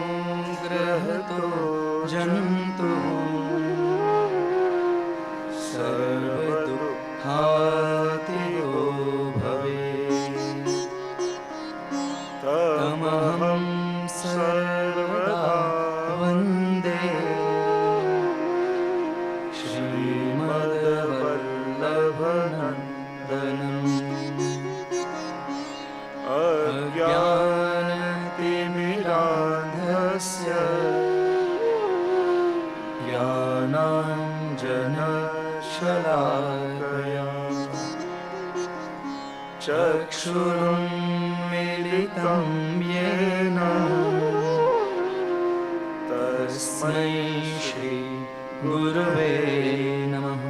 यदनुग्रहतो जन्तुः सर्वदुःखातिगो भवेत् तमहं सर्वदा वन्दे श्रीमद्वल्लभनन्दनम् अज्ञानतिमिरान्धस्य ज्ञानाञ्जनशलाकया चक्षुरुन्मीलितं येन तस्मै श्रीगुरवे नमः।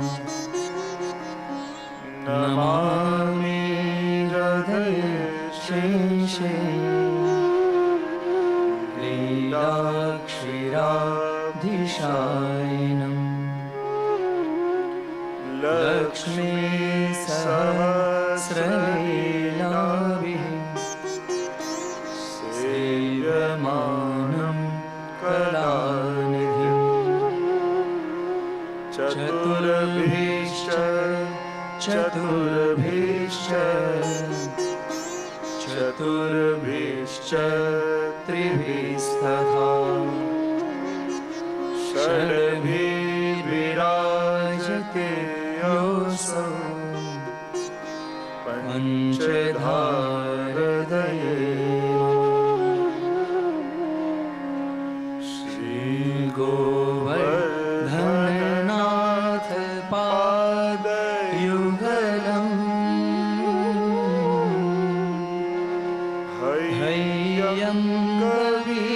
नमामि हृदये शेषे लीलाक्षीराब्धिशायिनम् लक्ष्मीसहस्रलीलाभिः सेव्यमानं कलानिधिम् चतुर्भिश्च चतुर्भिश्च त्रिभिस्तथा षड्भिर्विराजते योऽसौ पञ्चधारदये श्रीगोवर्धननाथ पादयुगलम् हैयं कवीनप्रियम्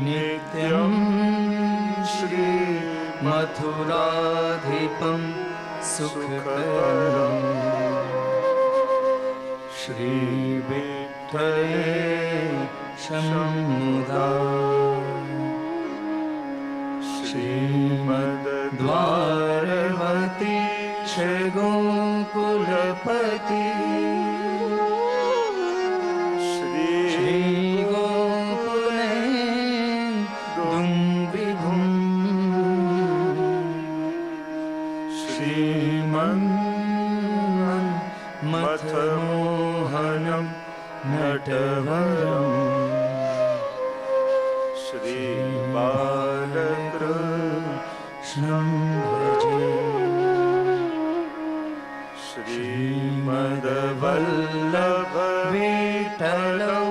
नित्यं श्रीमथुराधिपं सुखकरम् श्रीविठ्ठलेशमुदा श्रीमद्द्वारवती गोकुलपति श्रीगोकुलेन्दुं विभुं श्रीमन्मथमोहनं नटवरम् श्रीबालकृष्णं भजे श्रीमद्वल्लभ विठ्ठलं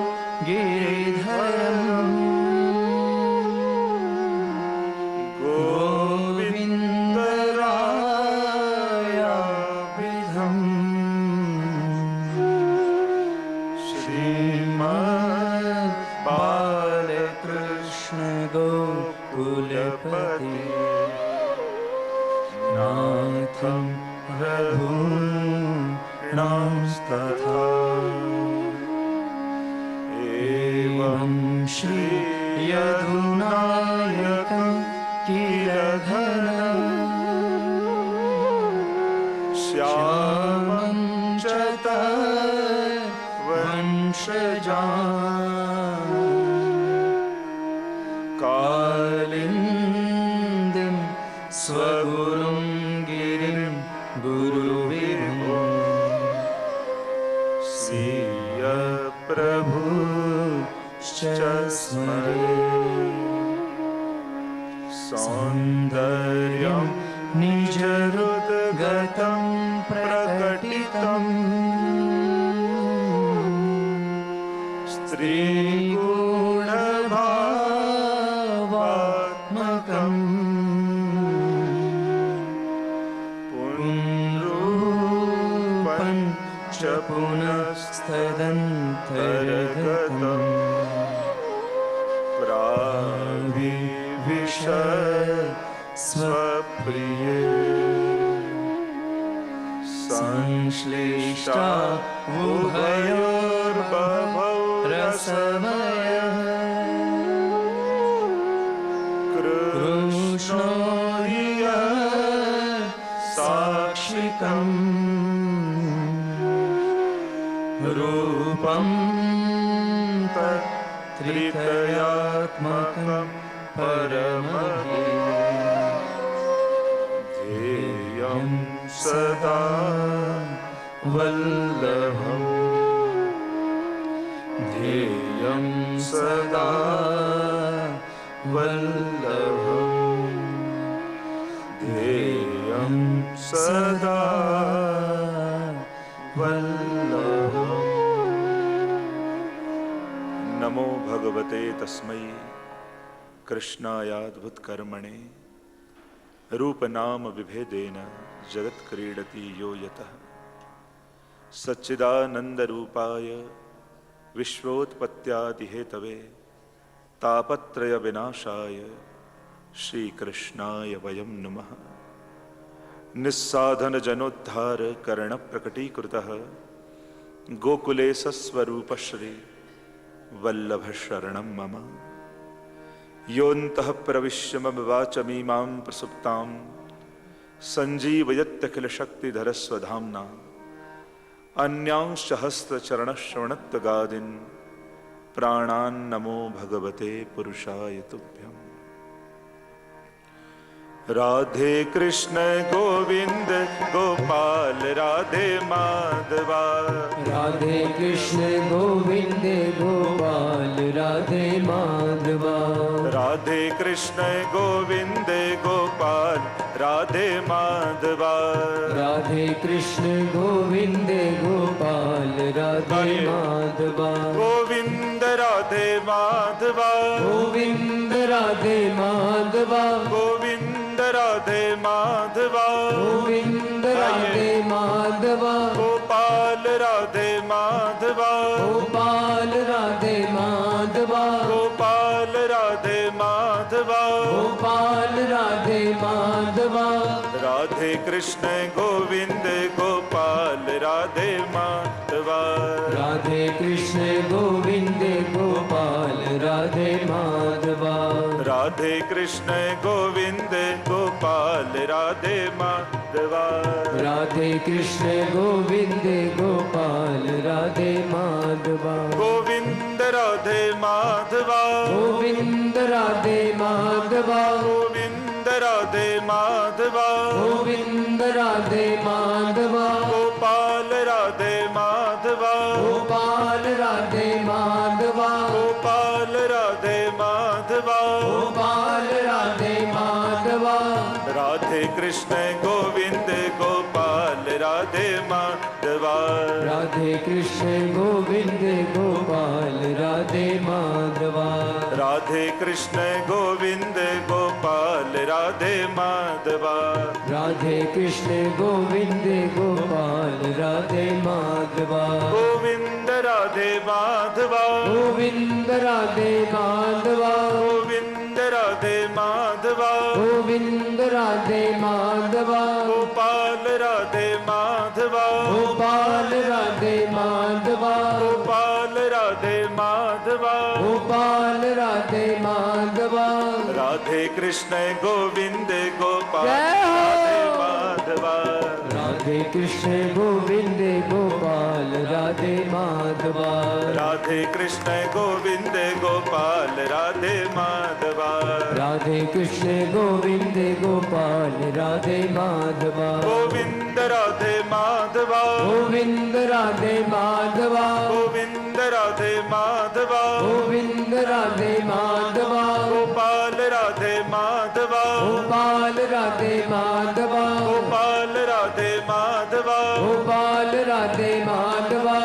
गिरिधरम् गोविन्दरायाभिधम् श्रीमद्बालकृष्ण गोकुलपति नाथं रघूणांस्तथा एवं श्री यदुनायकं किलघनं श्यामं च वंशजान् कालिन्दीं स्वगुरुं गिरिं गुरुविभुं सीय प्रभुश्च स्मरे सौन्दर्यं निजहृद्गतं प्रकटितम् स्त्रीगुणभावात्मकम् पुनरूपं च पुनस्तदन्तर्गतम् प्राविविश स्वप्रिये संश्लिष्टा उभयोर्बभौ रसमयः कृष्णो हि साक्षिकम् रूपं त्रितयात्मकं परमहि ध्येयं सदा वल्लभम् ध्येयं सदा वल्लभम् ध्येयं सदा वल्लभम्। नमो भगवते तस्मै कृष्णायाद्भुत कर्मणे रूपनाम विभेदेन जगत क्रीडति यो यतः सच्चिदानंद रूपाय विश्वोत्पत्त्यादि हेतवे तापत्रय विनाशाय श्री कृष्णाय वयं नमः। निस्साधन जनोद्धार कर्ण प्रकटीकृतः गोकुले सस्वरूप श्री वल्लभ शरणं मम। योऽन्तः प्रविश्य मम वाचमीमां प्रसुप्तां सञ्जीवयत्यखिल शक्तिधर स्वधाम्ना अन्यांश्च हस्तचरणश्रवणत्वगादीन् प्राणान् नमो भगवते पुरुषाय तुभ्यम्। राधे कृष्ण गोविंद गोपाल राधे माधवा राधे कृष्ण गोविंद गोपाल राधे माधवा राधे कृष्ण गोविंद गोपाल राधे माधवा राधे कृष्ण गोविंद गोपाल राधे माधवा गोविंद राधे माधवा गोविंद राधे माधवा गोविंद राधे माधवा गोविंद राधे माधवा गोपाल राधे माधवा गोपाल राधे माधवा गोपाल राधे माधवा गोपाल राधे माधवा राधे कृष्ण गोविंद गोपाल राधे माधवा राधे कृष्ण गोविंद गोपाल राधे माधवा राधे कृष्ण गोविंद गोपाल राधे माधवा राधे कृष्ण गोविंद गोपाल राधे माधवा गोविंद राधे माधवा गोविंद राधे माधवा गोविंद राधे माधवा गोविंद राधे माधवा गोपाल राधे माधवा गोपाल राधे माधवा गोपाल राधे माधवा गोपाल राधे माधवा राधे कृष्ण गोविंद गोपाल राधे माधवा राधे कृष्ण गोविंद गोपाल राधे माधवा राधे कृष्ण गोविंद गोपाल राधे माधवा राधे कृष्ण गोविंद गोपाल राधे माधवा गोविंद राधे माधवा गोविंद राधे माधवा गोविंद राधे माधवा गोविंद राधे माधवा गोपाल राधे माधवा गोपाल राधे माधवा गोपाल राधे माधवा गोपाल राधे माधवा राधे कृष्ण गोविंद गोपाल जय हो। राधे माधवा राधे कृष्ण गोविंद गोपाल राधे माधवा राधे कृष्ण गोविंद गोपाल राधे माधवा राधे कृष्ण गोविंद गोपाल राधे माधवा गोविंद राधे माधवा गोविंद राधे माधवा गोविंद राधे माधवा गोविंद राधे माधवा गोपाल राधे माधवा गोपाल राधे माधवा गोपाल राधे माधवा गोपाल राधे माधवा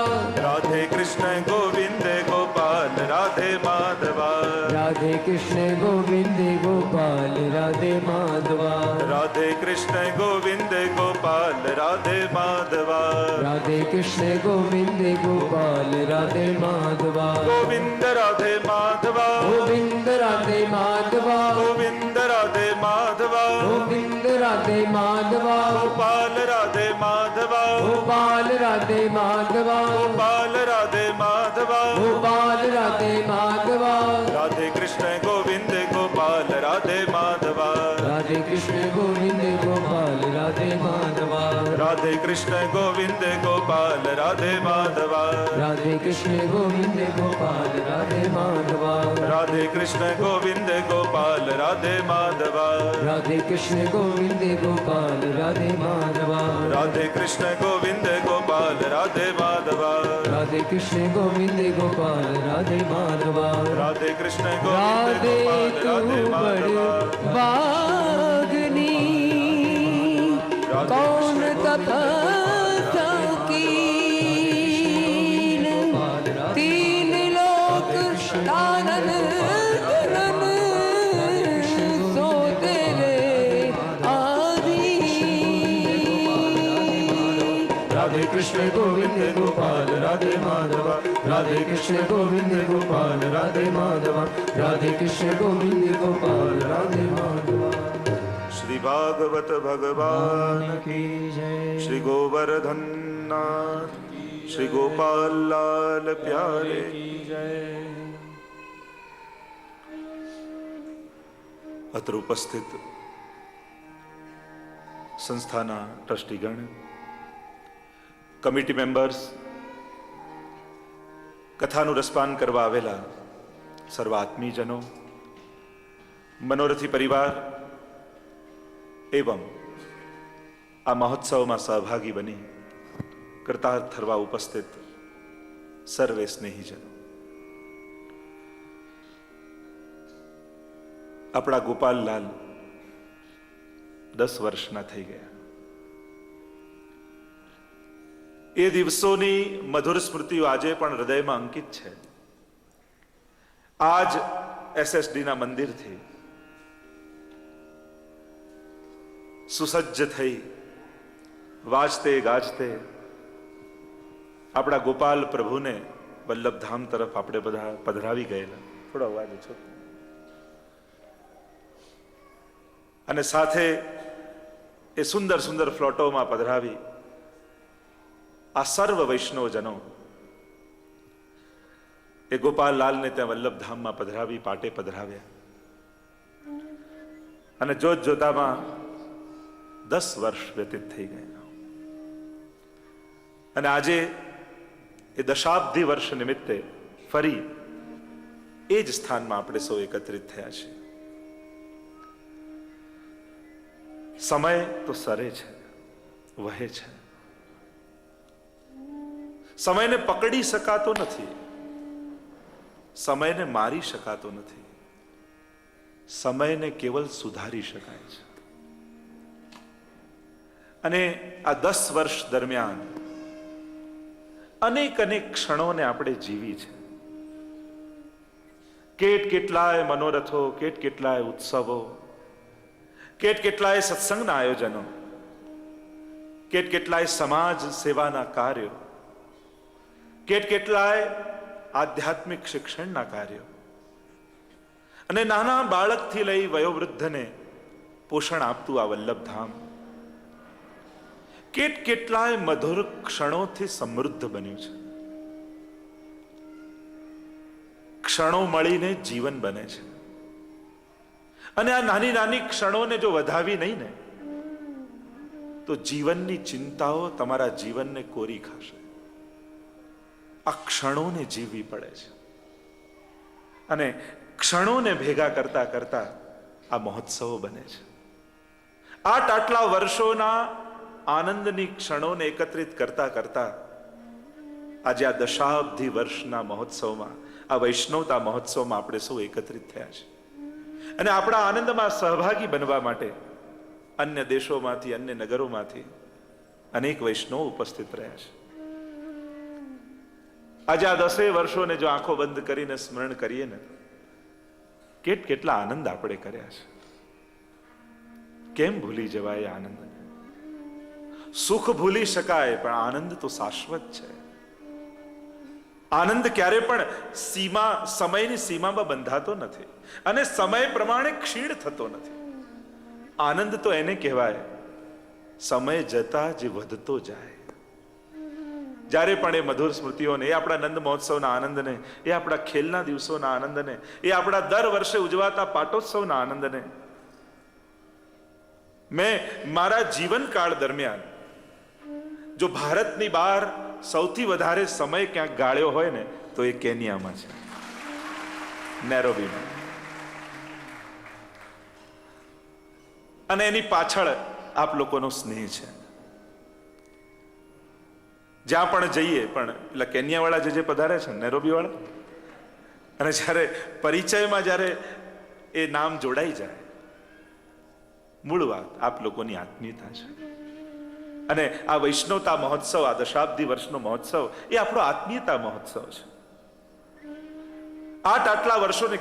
राधे कृष्ण गोविंद गोपाल राधे माधवा राधे कृष्ण गोविंद गोपाल राधे माधवा राधे कृष्ण गोविंद गोपाल राधे माधवा राधे कृष्ण गोविंद गोपाल राधे माधवा गोविंद राधे माधवा गोविंद राधे माधवा गोविंद राधे माधवा गोविंद राधे माधवा गोपाल राधे माधवा गोपाल राधे माधवा गोपाल राधे माधवा गोपाल राधे माधवा राधे कृष्ण गोविंद गोपाल राधे माधवा राधे कृष्ण गोविंद गोपाल राधे माधवा રાધે કૃષ્ણ ગોવિંદ ગોપાલ રાધે માધવા રાધે કૃષ્ણ ગોવિંદ ગોપાલ રાધે માધવા રાધે કૃષ્ણ ગોવિંદ ગોપાલ રાધે માધવા રાધે કૃષ્ણ ગોવિંદ ગોપાલ રાધે માધવા રાધે કૃષ્ણ ગોવિંદ ગોપાલ રાધે માધવા રાધે કૃષ્ણ ગોવિંદ ગોપાલ રાધે માધવા રાધે કૃષ્ણ ગોવિંદ રાધે ગોપાલ રાધે તું માધવા બડ વાગની કૌન તપસ્યા कीन तीन लोक तानन तरन सो तेरे आदि राधे कृष्ण गोविंद गोपाल राधे माधवा राधे कृष्ण गोविंद गोपाल राधे माधवा राधे कृष्ण गोविंद गोपाल राधे माधवा श्री भागवत भगवान की जय श्री गोवर्धन नाथ श्री गोपाल लाल प्यारे અત્ર ઉપસ્થિત સંસ્થાના ટ્રસ્ટીગણ, કમિટી મેમ્બર્સ, કથાનું રસપાન કરવા આવેલા સર્વ આત્મીજનો, મનોરથી પરિવાર એવં આ મહોત્સવમાં સહભાગી બની કૃતાર્થ થવા ઉપસ્થિત સર્વે સ્નેહીજનો, આપણા ગોપાલલાલ 10 વર્ષના થઈ ગયા. એ દિવસોની મધુર સ્મૃતિઓ આજે પણ હૃદયમાં અંકિત છે. આજ એસએસડીના મંદિરથી સુસજ્જ થઈ વાજતે ગાજતે આપણા ગોપાલ પ્રભુને વલ્લભધામ તરફ આપણે બધા પધરાવી ગયેલા. થોડો અવાજ ઓછો. અને સાથે એ સુંદર સુંદર ફ્લોટોમાં પધરાવી આ સર્વ વૈષ્ણવજનો એ ગોપાલલાલને ત્યાં વલ્લભધામમાં પધરાવી પાટે પધરાવ્યા. અને જોત જોતામાં 10 વર્ષ વ્યતીત થઈ ગયા. અને આજે એ દશાબ્દી વર્ષ નિમિત્તે ફરી એ જ સ્થાનમાં આપણે સૌ એકત્રિત થયા છીએ. સમય તો સરે છે, વહે છે. સમયને પકડી શકાતો નથી, સમયને મારી શકાતો નથી, સમયને કેવલ સુધારી શકાય છે. અને આ 10 વર્ષ દરમિયાન અનેક અનેક ક્ષણોને આપણે જીવી છે. કેટલાય મનોરથો, કેટલાય ઉત્સવો, કેટલાય સત્સંગના આયોજનો, કેટલાય સમાજ સેવાના કાર્યો, કેટલાય આધ્યાત્મિક શિક્ષણના કાર્યો, અને નાના બાળકથી લઈ વયોવૃદ્ધને પોષણ આપતું આ વલ્લભધામ કેટલાય મધુર ક્ષણોથી સમૃદ્ધ બન્યું છે. ક્ષણો મળીને જીવન બને છે. અને આ નાની નાની ક્ષણોને જો વધાવી નહીં ને તો જીવનની ચિંતાઓ તમારા જીવનને કોરી ખાશે. આ ક્ષણોને જીવવી પડે છે. અને ક્ષણોને ભેગા કરતા કરતા આ મહોત્સવો બને છે. આટલા વર્ષોના આનંદની ક્ષણોને એકત્રિત કરતા કરતા આજે આ દશાબ્દી વર્ષના મહોત્સવમાં, આ વૈષ્ણવતા મહોત્સવમાં આપણે સૌ એકત્રિત થયા છે. અને આપણા આનંદમાં સહભાગી બનવા માટે અન્ય દેશોમાંથી, અન્ય નગરોમાંથી અનેક વૈષ્ણવ ઉપસ્થિત રહ્યા છે. આજે આ 10 વર્ષોને જો આંખો બંધ કરીને સ્મરણ કરીએ ને, કેટલા આનંદ આપણે કર્યા છે. કેમ ભૂલી જવાય આનંદ? સુખ ભૂલી શકાય, પણ આનંદ તો શાશ્વત છે. આનંદ ક્યારે પણ સમયની સીમામાં બંધાતો નથી અને સમય પ્રમાણે ક્ષીણ થતો નથી. આનંદ તો એને કહેવાય સમય જતા જે વધતો જાય. જ્યારે પણ એ મધુર સ્મૃતિઓને, એ આપણા નંદ મહોત્સવના આનંદને, એ આપણા ખેલના દિવસોના આનંદને, એ આપણા દર વર્ષે ઉજવાતા પાટોત્સવના આનંદને મેં મારા જીવનકાળ દરમિયાન જો ભારતની બહાર સૌથી વધારે સમય ક્યાંક ગાળ્યો હોય ને તો એ કેન્યામાં છે, નેરોબીમાં. અને એની પાછળ આપ લોકોનો સ્નેહ છે. જ્યાં પણ જઈએ પણ એટલે કેન્યાવાળા જે પધારે છે, નેરોબીવાળા, અને જ્યારે પરિચયમાં જ્યારે એ નામ જોડાઈ જાય, મૂળ વાત આપ લોકોની આત્મીયતા છે. અને આ વૈષ્ણવતા મહોત્સવ, આ દશાબ્દી વર્ષનો મહોત્સવ એ આપણો આત્મીયતા મહોત્સવ છે. આટલા વર્ષોની